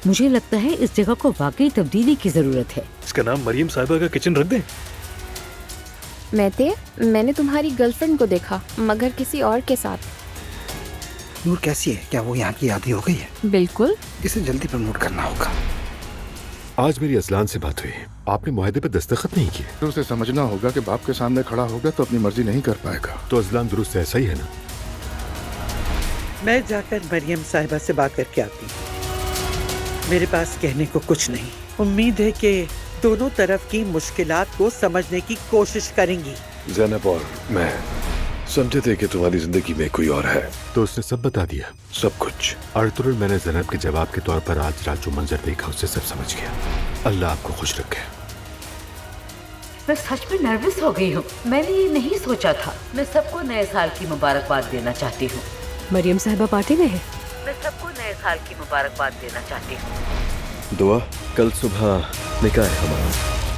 मुझे लगता है इस जगह को वाकई तब्दीली की जरूरत है। इसका नाम मरियम साहिबा का किचन रख दें? मैते, मैंने तुम्हारी गर्लफ्रेंड को देखा मगर किसी और के साथ। नूर कैसी है? क्या वो यहाँ की आदी हो गई है? बिल्कुल। इसे जल्दी प्रमोट करना होगा। आज मेरी असलान से बात हुई, आपने मुआहदे पे दस्तखत नहीं किए। तो उसे समझना होगा कि बाप के सामने खड़ा होगा तो अपनी मर्जी नहीं कर पाएगा। तो असलान दुरुस्त ऐसा ही है ना? मैं जाकर मरियम साहिबा से बात करके आती हूँ। मेरे पास कहने को कुछ नहीं। उम्मीद है कि दोनों तरफ की मुश्किलात को समझने की कोशिश करेंगी। ज़ैनब और मैं समझे थे कि तुम्हारी जिंदगी में कोई और है, तो उसने सब बता दिया, सब कुछ। अर्तुगरुल, मैंने ज़ैनब के जवाब के तौर पर आज रात जो मंजर देखा उससे सब समझ गया। अल्लाह आपको खुश रखे। मैं सच में नर्वस हो गई हूँ। मैंने ये नहीं सोचा था। मैं सबको नए साल की मुबारकबाद देना चाहती हूँ। मरियम साहिबा पार्टी में है। मैं सबको नए साल की मुबारकबाद देना चाहती हूँ। दुआ, कल सुबह निकाह है हमारा।